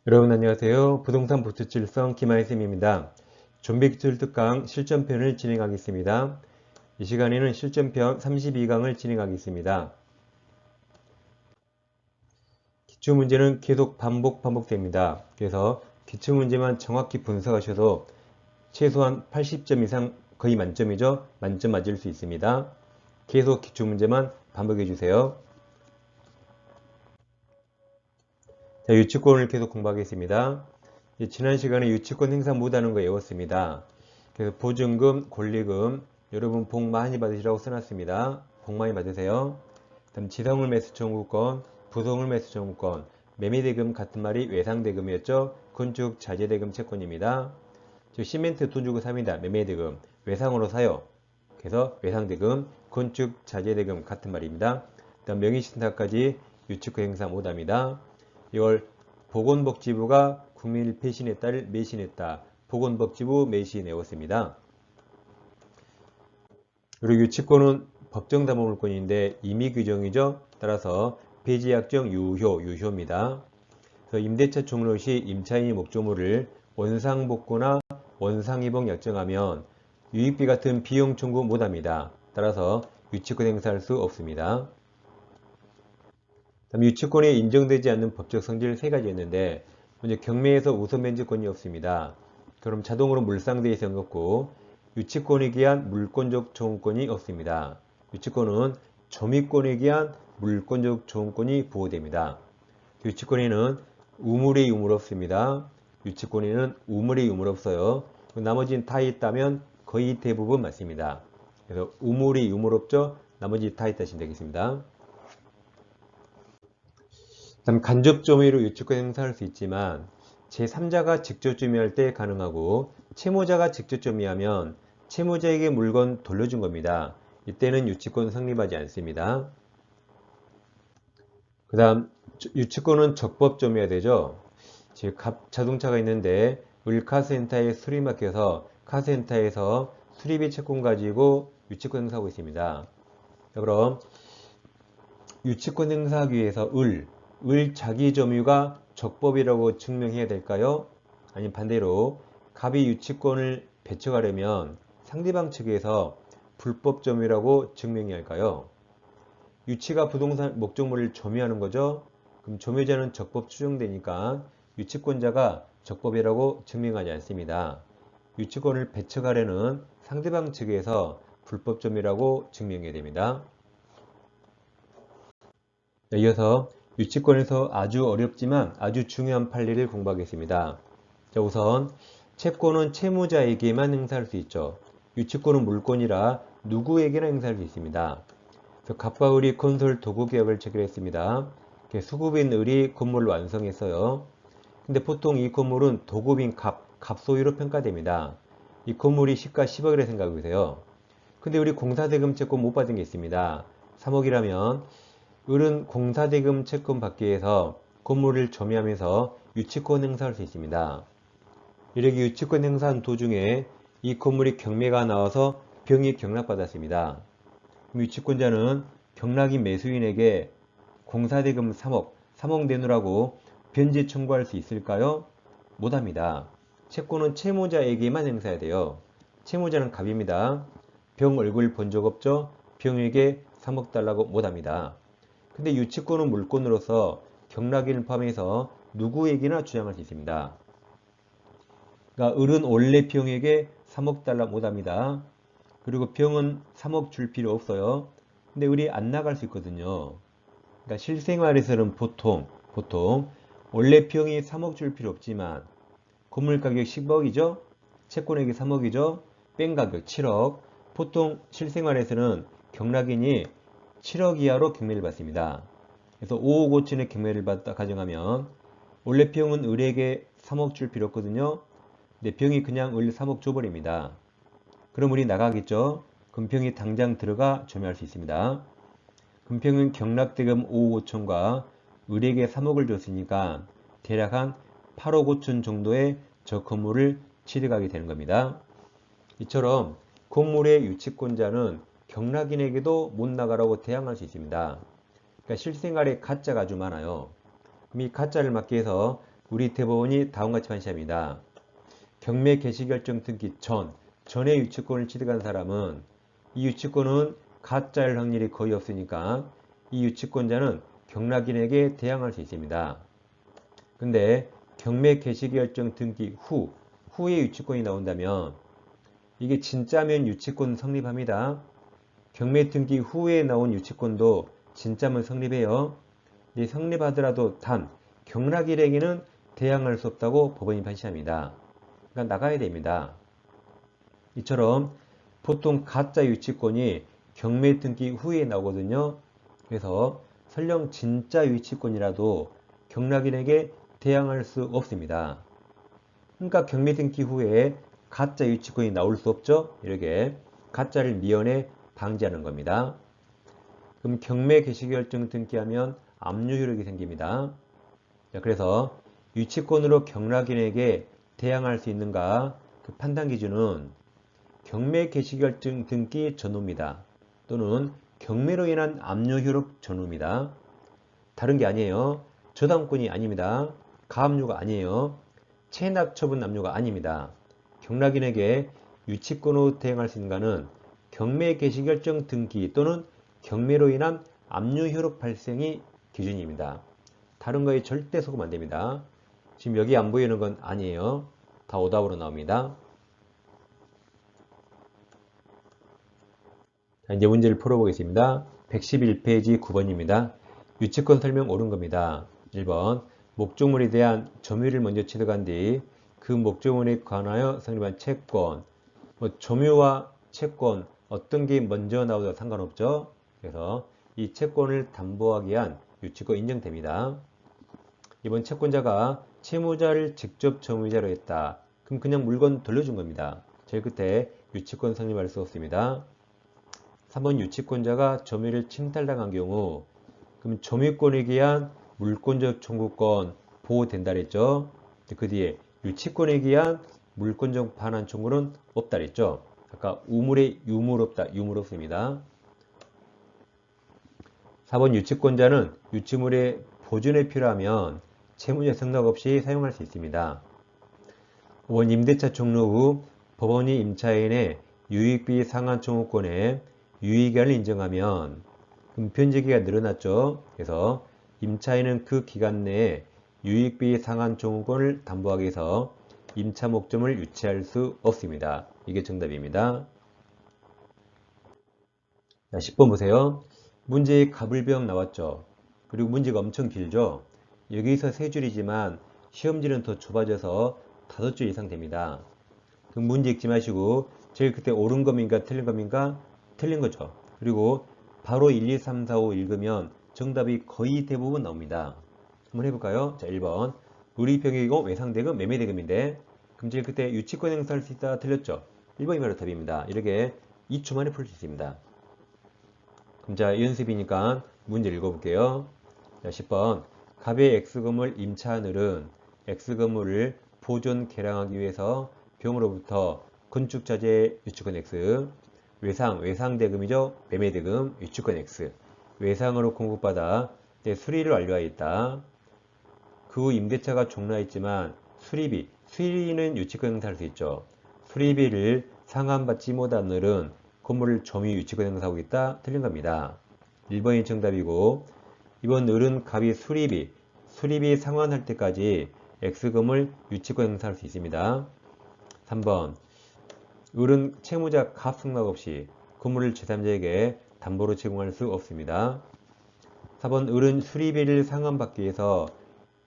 여러분 안녕하세요. 부동산 부채질성 김하희쌤입니다. 좀비기술 특강 실전편을 진행하겠습니다. 이 시간에는 실전편 32강을 진행하겠습니다. 기출문제는 계속 반복됩니다. 그래서 기출문제만 정확히 분석하셔도 최소한 80점 이상 거의 만점이죠. 만점 맞을 수 있습니다. 계속 기출문제만 반복해주세요. 자, 유치권을 계속 공부하겠습니다. 지난 시간에 유치권 행사 못하는 거 외웠습니다. 그래서 보증금, 권리금, 여러분 복 많이 받으시라고 써놨습니다. 복 많이 받으세요. 다음 지성을 매수 청구권, 부성을 매수 청구권, 매매대금 같은 말이 외상대금이었죠. 건축 자재대금 채권입니다. 즉 시멘트 돈 주고 삽니다. 매매대금, 외상으로 사요. 그래서 외상대금, 건축 자재대금 같은 말입니다. 다음 명의신탁까지 유치권 행사 못합니다. 이걸 보건복지부가 국민 배신에 따를 매신했다. 보건복지부 매신 외웠습니다. 그리고 유치권은 법정담보물권인데 임의규정이죠. 따라서 폐지약정 유효입니다. 그래서 임대차 종료 시 임차인이 목조물을 원상복구나 원상이복 약정하면 유익비 같은 비용 청구 못합니다. 따라서 유치권 행사할 수 없습니다. 다음 유치권이 인정되지 않는 법적 성질 세 가지 있는데 먼저 경매에서 우선 면제권이 없습니다. 그럼 자동으로 물상대에 세워놓고 유치권에 기한 물권적 조언권이 없습니다. 유치권은 점유권에 기한 물권적 조언권이 보호됩니다. 유치권에는 우물의 유물 없습니다. 유치권에는 우물의 유물 없어요. 나머지는 다 있다면 거의 대부분 맞습니다. 그래서 우물이 유물 없죠? 나머지 다 있다 하시면 되겠습니다. 다음 간접 점유로 유치권 행사할 수 있지만 제3자가 직접 점유할 때 가능하고 채무자가 직접 점유하면 채무자에게 물건 돌려준 겁니다. 이때는 유치권 성립하지 않습니다. 그 다음 유치권은 적법 점유해야 되죠. 즉 자동차가 있는데 을카센터에 수리 맡겨서 카센터에서 수리비 채권 가지고 유치권 행사하고 있습니다. 자, 그럼 유치권 행사하기 위해서 을 자기 점유가 적법이라고 증명해야 될까요? 아니면 반대로 갑이 유치권을 배척하려면 상대방 측에서 불법 점유라고 증명해야 할까요? 유치가 부동산 목적물을 점유하는 거죠. 그럼 점유자는 적법 추정되니까 유치권자가 적법이라고 증명하지 않습니다. 유치권을 배척하려는 상대방 측에서 불법 점유라고 증명해야 됩니다. 이어서 유치권에서 아주 어렵지만 아주 중요한 판례를 공부하겠습니다. 자, 우선 채권은 채무자에게만 행사할 수 있죠. 유치권은 물권이라 누구에게나 행사할 수 있습니다. 그래서 갑과 을이 건설 도구 계약을 체결했습니다. 수급인 을이 건물을 완성했어요. 근데 보통 이 건물은 도급인 갑 소유로 평가됩니다. 이 건물이 시가 10억이라 생각해 보세요. 근데 우리 공사대금 채권 못 받은 게 있습니다. 3억이라면 을은 공사대금 채권 받기 위해서 건물을 점유하면서 유치권 행사할 수 있습니다. 이렇게 유치권 행사한 도중에 이 건물이 경매가 나와서 병이 경락받았습니다. 그럼 유치권자는 경락인 매수인에게 공사대금 3억 내놓으라고 변제 청구할 수 있을까요? 못합니다. 채권은 채무자에게만 행사해야 돼요. 채무자는 갑입니다. 병 얼굴 본 적 없죠? 병에게 3억 달라고 못합니다. 근데 유치권은 물권으로서 경락인을 포함해서 누구에게나 주장할 수 있습니다. 그러니까 을은 원래 병에게 3억 달러 못합니다. 그리고 병은 3억 줄 필요 없어요. 근데 을이 안 나갈 수 있거든요. 그러니까 실생활에서는 보통 원래 병이 3억 줄 필요 없지만 건물 가격 10억이죠? 채권액이 3억이죠? 뺀 가격 7억. 보통 실생활에서는 경락인이 7억 이하로 경매를 받습니다. 그래서 5억 5천의 경매를 받다 가정하면 원래 병은 을에게 3억 줄 필요 없거든요. 근데 병이 그냥 을 3억 줘버립니다. 그럼 을이 나가겠죠? 그럼 병이 당장 들어가 점유할 수 있습니다. 그럼 병은 경락대금 5억 5천과 을에게 3억을 줬으니까 대략 한 8억 5천 정도의 저 건물을 취득하게 되는 겁니다. 이처럼 건물의 유치권자는 경락인에게도 못 나가라고 대항할 수 있습니다. 그러니까 실생활에 가짜가 아주 많아요. 이 가짜를 막기 위해서 우리 대법원이 다음과 같이 판시합니다. 경매 개시결정 등기 전에 유치권을 취득한 사람은 이 유치권은 가짜일 확률이 거의 없으니까 이 유치권자는 경락인에게 대항할 수 있습니다. 근데 경매 개시결정 등기 후에 유치권이 나온다면 이게 진짜면 유치권 성립합니다. 경매 등기 후에 나온 유치권도 진짜면 성립해요. 성립하더라도 단 경락일에게는 대항할 수 없다고 법원이 판시합니다. 그러니까 나가야 됩니다. 이처럼 보통 가짜 유치권이 경매 등기 후에 나오거든요. 그래서 설령 진짜 유치권이라도 경락인에게 대항할 수 없습니다. 그러니까 경매 등기 후에 가짜 유치권이 나올 수 없죠. 이렇게 가짜를 미연에 방지하는 겁니다. 그럼 경매 개시결정 등기하면 압류 효력이 생깁니다. 그래서 유치권으로 경락인에게 대항할 수 있는가 그 판단 기준은 경매 개시결정 등기 전후입니다. 또는 경매로 인한 압류 효력 전후입니다. 다른 게 아니에요. 저당권이 아닙니다. 가압류가 아니에요. 체납 처분 압류가 아닙니다. 경락인에게 유치권으로 대항할 수 있는가는 경매 개시결정 등기 또는 경매로 인한 압류 효력 발생이 기준입니다. 다른 거에 절대 속으면 안 됩니다. 지금 여기 안 보이는 건 아니에요. 다 오답으로 나옵니다. 자, 이제 문제를 풀어보겠습니다. 111페이지 9번입니다. 유치권 설명 옳은 겁니다. 1번 목적물에 대한 점유를 먼저 취득한 뒤 그 목적물에 관하여 성립한 채권. 점유와 채권 어떤 게 먼저 나오도 상관없죠. 그래서 이 채권을 담보하기 위한 유치권 인정됩니다. 이번 채권자가 채무자를 직접 점유자로 했다. 그럼 그냥 물건 돌려준 겁니다. 제일 끝에 유치권 성립할 수 없습니다. 3번 유치권자가 점유를 침탈당한 경우 그럼 점유권에 의한 물권적 청구권 보호된다 그랬죠. 그 뒤에 유치권에 의한 물권적 반환 청구는 없다 그랬죠. 아까 우물에 유물 없다. 유물 없습니다. 4번 유치권자는 유치물의 보존에 필요하면 채무자 승낙 없이 사용할 수 있습니다. 5번 임대차 종료 후 법원이 임차인의 유익비 상환 청구권에 유의기한을 인정하면 변제기가 늘어났죠. 그래서 임차인은 그 기간 내에 유익비 상환 청구권을 담보하기 위해서 임차 목적을 유치할 수 없습니다. 이게 정답입니다. 자, 10번 보세요. 문제에 가불병 나왔죠. 그리고 문제가 엄청 길죠. 여기서 3줄이지만 시험지는 더 좁아져서 5줄 이상 됩니다. 그럼 문제 읽지 마시고 제일 그때 옳은 겁니까 틀린 겁니까? 틀린 거죠. 그리고 바로 1, 2, 3, 4, 5 읽으면 정답이 거의 대부분 나옵니다. 한번 해볼까요? 자, 1번 누리병이고 외상대금 매매대금인데 그럼 제일 그때 유치권 행사할 수 있다 틀렸죠. 1번이 바로 답입니다. 이렇게 2초 만에 풀 수 있습니다. 그럼 자, 연습이니까 문제 읽어볼게요. 자, 10번 갑의 X건물 임차하늘은 X건물을 보존 개량하기 위해서 병으로부터 건축자재 유치권 X 외상대금이죠. 매매대금 유치권 X 외상으로 공급받아 수리를 완료하였다. 그 후 임대차가 종료했지만 수리비는 유치권 행사할 수 있죠. 수리비를 상환받지 못한 늘은 건물을 점유 유치권 행사하고 있다. 틀린 겁니다. 1번이 정답이고 이번 을은 갑이 수리비 상환할 때까지 X금을 유치권 행사할 수 있습니다. 3번 을은 채무자 갑 승낙 없이 건물을 제3자에게 담보로 제공할 수 없습니다. 4번 을은 수리비를 상환받기 위해서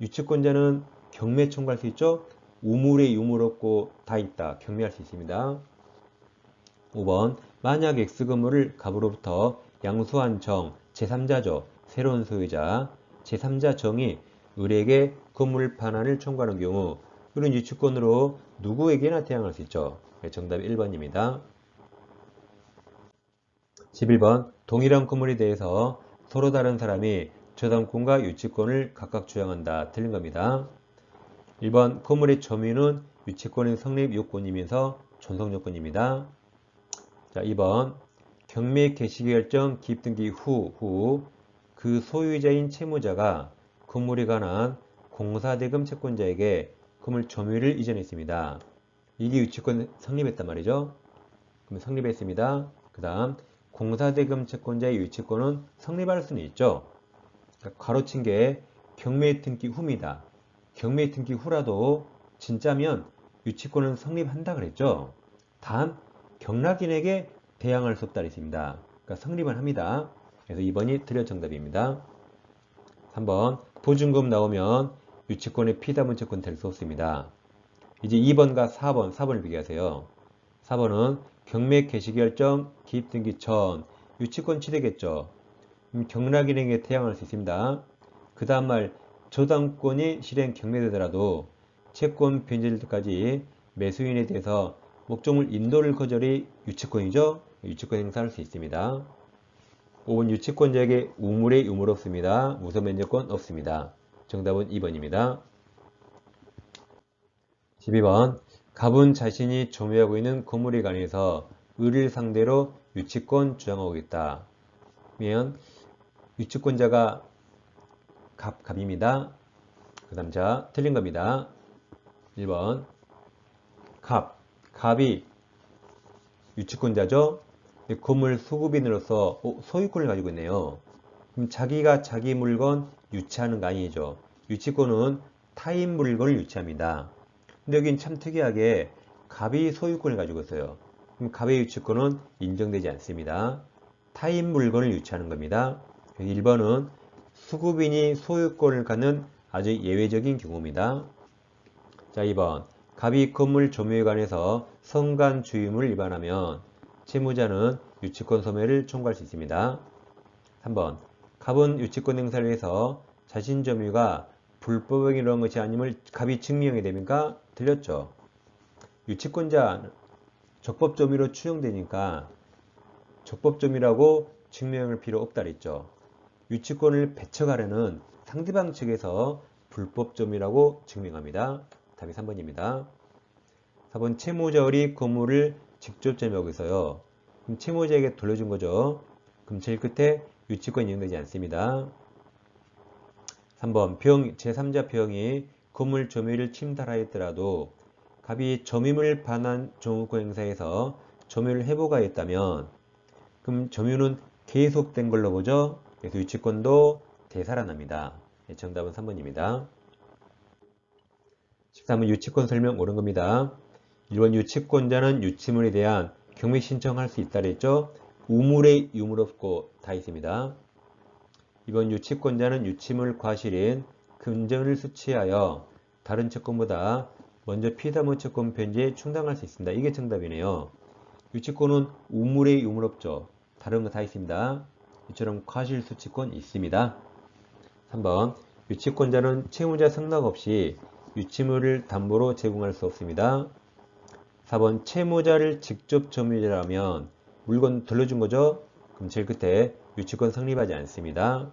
유치권자는 경매 청구할 수 있죠. 우물에 유물 없고 다 있다. 경매할 수 있습니다. 5번 만약 X건물을 갑으로부터 양수한 정 제3자죠. 새로운 소유자 제3자 정이 을에게 건물 반환을 청구하는 경우 을은 유치권으로 누구에게나 대항할 수 있죠. 정답이 1번입니다. 11번 동일한 건물에 대해서 서로 다른 사람이 저당권과 유치권을 각각 주장한다. 틀린 겁니다. 1번 건물의 점유는 유치권의 성립 요건이면서 존속 요건입니다. 자, 2번 경매 개시결정 기입등기 후 그 소유자인 채무자가 건물에 관한 공사대금 채권자에게 건물 점유를 이전했습니다. 이게 유치권 성립했단 말이죠. 그럼 성립했습니다. 그 다음 공사대금 채권자의 유치권은 성립할 수는 있죠. 그러니까 가로친 게 경매 등기 후입니다. 경매 등기 후라도 진짜면 유치권은 성립한다 그랬죠. 단 경락인에게 대항할 수 없다 그랬습니다. 그러니까 성립은 합니다. 그래서 2번이 틀린 정답입니다. 3번 보증금 나오면 유치권의 피담은 채권 될 수 없습니다. 이제 2번과 4번을 비교하세요. 4번은 경매 개시결정 기입등기 전 유치권 취득했죠. 경락인에게 태양할 수 있습니다. 그 다음 말 저당권이 실행 경매되더라도 채권 변제될 때까지 매수인에 대해서 목적물 인도를 거절이 유치권이죠. 유치권 행사할 수 있습니다. 5번 유치권자에게 우물에 유물 없습니다. 무소면제권 없습니다. 정답은 2번입니다. 12번 갑은 자신이 점유하고 있는 건물에 관해서 을을 상대로 유치권 주장하고 있다. 그러면 유치권자가 갑입니다. 그 다음 자 틀린 겁니다. 1번 갑이 유치권자죠. 건물 소급인으로서 소유권을 가지고 있네요. 그럼 자기가 자기 물건 유치하는 거 아니죠. 유치권은 타인 물건을 유치합니다. 근데 여긴 참 특이하게 갑이 소유권을 가지고 있어요. 그럼 갑의 유치권은 인정되지 않습니다. 타인 물건을 유치하는 겁니다. 1번은 수급인이 소유권을 갖는 아주 예외적인 경우입니다. 자, 2번 갑이 건물 점유에 관해서 성간주의무를 위반하면 채무자는 유치권 소멸을 청구할 수 있습니다. 3번 갑은 유치권 행사를 위해서 자신 점유가 불법행위를 이루한 것이 아님을 갑이 증명해야 됩니까? 틀렸죠. 유치권자 적법점유로 추정되니까 적법점유라고 증명할 필요 없다 그랬죠. 유치권을 배척하려는 상대방 측에서 불법점유라고 증명합니다. 답이 3번입니다. 4번 채무자의 건물을 직접 점유하고 있어요. 그럼 채무자에게 돌려준 거죠. 그럼 제일 끝에 유치권이 인정되지 않습니다. 3번 제3자 병이 건물 점유를 침탈하였더라도 갑이 점유물 반환 정후권 행사에서 점유를 회복하였다면 그럼 점유는 계속된 걸로 보죠. 그래서 유치권도 되살아납니다. 정답은 3번입니다. 13번 유치권 설명 옳은 겁니다. 1번 유치권자는 유치물에 대한 경매 신청할 수 있다 그랬죠. 우물에 유물 없고 다 있습니다. 2번 유치권자는 유치물 과실인 금전을 수취하여 다른 채권보다 먼저 피담의 채권 변제에 충당할 수 있습니다. 이게 정답이네요. 유치권은 우물에 유물 없죠. 다른 거 다 있습니다. 이처럼 과실 수취권 있습니다. 3번 유치권자는 채무자 승낙 없이 유치물을 담보로 제공할 수 없습니다. 4번 채무자를 직접 점유자라면 물건 돌려준 거죠. 그럼 제일 끝에 유치권 성립하지 않습니다.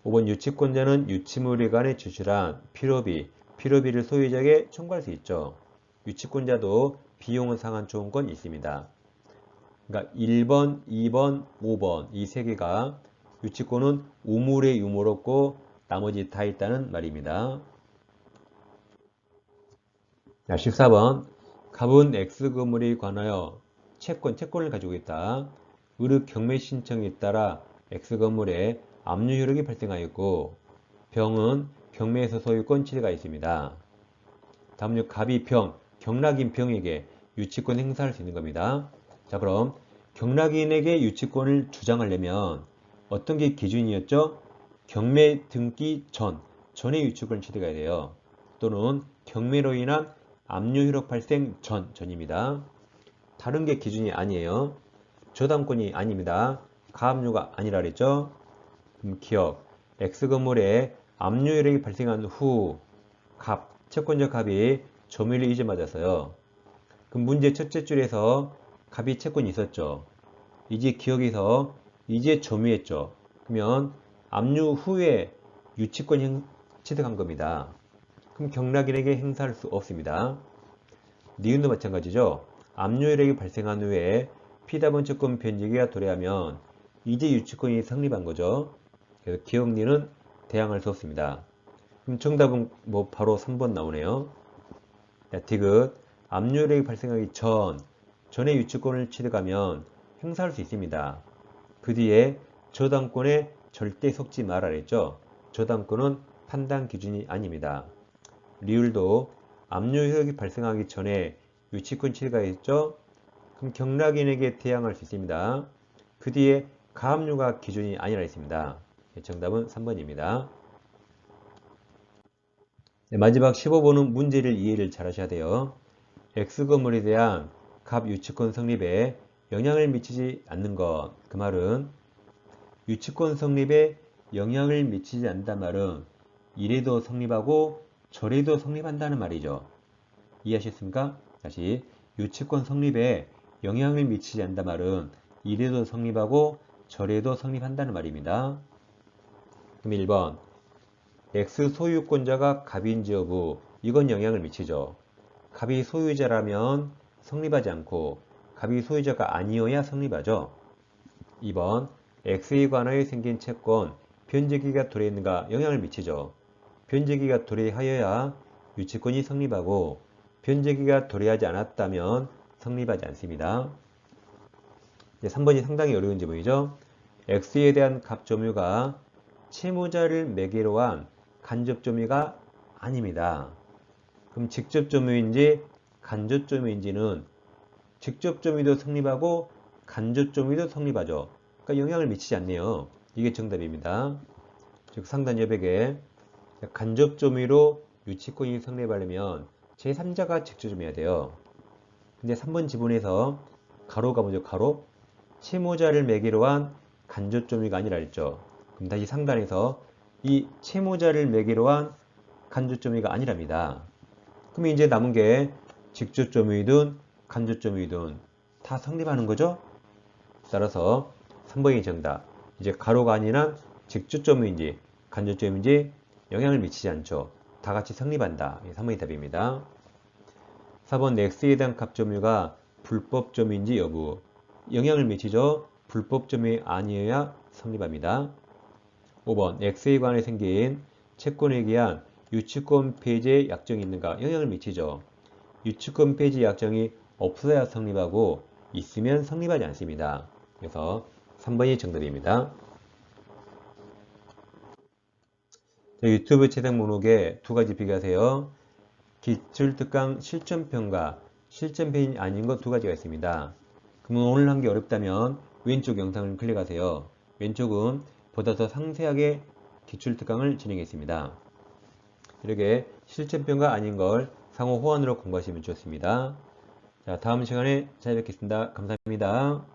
5번 유치권자는 유치물에 관해 지출한 필요비를 소유자에게 청구할 수 있죠. 유치권자도 비용은 상한 초원권 있습니다. 그러니까 1번, 2번, 5번 이 세 개가 유치권은 우물에 유물 없고 나머지 다 있다는 말입니다. 자, 14번 갑은 X건물에 관하여 채권을 가지고 있다. 을의 경매 신청에 따라 X건물에 압류 효력이 발생하였고 병은 경매에서 소유권 취득가 있습니다. 다음은 갑이 경락인 병에게 유치권 행사할 수 있는 겁니다. 자, 그럼 경락인에게 유치권을 주장하려면 어떤 게 기준이었죠? 경매 등기 전에 유치권을 취득해야 돼요. 또는 경매로 인한 압류 효력 발생 전입니다. 다른 게 기준이 아니에요. 저당권이 아닙니다. 가압류가 아니라 그랬죠. 기억 X건물에 압류 효력이 발생한 후 채권자 갑이 점유를 이전받았어요. 그럼 문제 첫째 줄에서 갑이 채권이 있었죠. 이제 기억에서 이제 점유했죠. 그러면 압류 후에 유치권 취득한 겁니다. 그럼 경락인에게 행사할 수 없습니다. 니은도 마찬가지죠. 압류 효력이 발생한 후에 피담원 채권 변제기가 도래하면 이제 유치권이 성립한 거죠. 그래서 기억리는 대항할 수 없습니다. 그럼 정답은 뭐 바로 3번 나오네요. 자, 디귿. 압류력이 발생하기 전에 유치권을 취득하면 행사할 수 있습니다. 그 뒤에 저당권에 절대 속지 말아 그랬죠. 저당권은 판단 기준이 아닙니다. 리을도 압류 효력이 발생하기 전에 유치권 취득하였죠. 그럼 경락인에게 대항할 수 있습니다. 그 뒤에 가압류가 기준이 아니라 했습니다. 정답은 3번입니다. 네, 마지막 15번은 문제를 이해를 잘 하셔야 돼요. X건물에 대한 갑 유치권 성립에 영향을 미치지 않는 것. 그 말은 유치권 성립에 영향을 미치지 않는다는 말은 이래도 성립하고 저래도 성립한다는 말이죠. 이해하셨습니까? 다시 유치권 성립에 영향을 미치지 않는다는 말은 이래도 성립하고 저래도 성립한다는 말입니다. 그럼 1번 X 소유권자가 갑인지 여부 이건 영향을 미치죠. 갑이 소유자라면 성립하지 않고 갑이 소유자가 아니어야 성립하죠. 2번 X에 관하여 생긴 채권 변제기가 도래했는가 영향을 미치죠. 변제기가 도래하여야 유치권이 성립하고 변제기가 도래하지 않았다면 성립하지 않습니다. 3번이 상당히 어려운 지문이죠. X에 대한 갑점유가 채무자를 매개로 한 간접점유가 아닙니다. 그럼 직접점유인지 간접점유인지는 직접점유도 성립하고 간접점유도 성립하죠. 그러니까 영향을 미치지 않네요. 이게 정답입니다. 즉 상단 여백에 간접점유로 유치권이 성립하려면 제3자가 직접점유해야 돼요. 근데 3번 지문에서 가로가 먼저 가로 채무자를 매개로 한 간접점유가 아니라 했죠. 그럼 다시 상단에서 이 채무자를 매개로 한 간접점유가 아니랍니다. 그럼 이제 남은 게 직접점유이든 간접점유이든 다 성립하는 거죠? 따라서 3번이 정답. 이제 가로가 아니라 직접점유인지 간접점유인지 영향을 미치지 않죠. 다 같이 성립한다. 3번이 답입니다. 4번 X에 대한 갑점유가 불법점유인지 여부 영향을 미치죠. 불법점유 아니어야 성립합니다. 5번 X에 관해 생긴 채권에 기한 유치권 폐지의 약정이 있는가 영향을 미치죠. 유치권 폐지 약정이 없어야 성립하고 있으면 성립하지 않습니다. 그래서 3번이 정답입니다. 유튜브 채택 목록에 두 가지 비교하세요. 기출특강 실전편과 실전편이 아닌 것 두 가지가 있습니다. 그러면 오늘 한 게 어렵다면 왼쪽 영상을 클릭하세요. 왼쪽은 보다 더 상세하게 기출특강을 진행했습니다. 이렇게 실전편과 아닌 걸 상호 호환으로 공부하시면 좋습니다. 자, 다음 시간에 찾아뵙겠습니다. 감사합니다.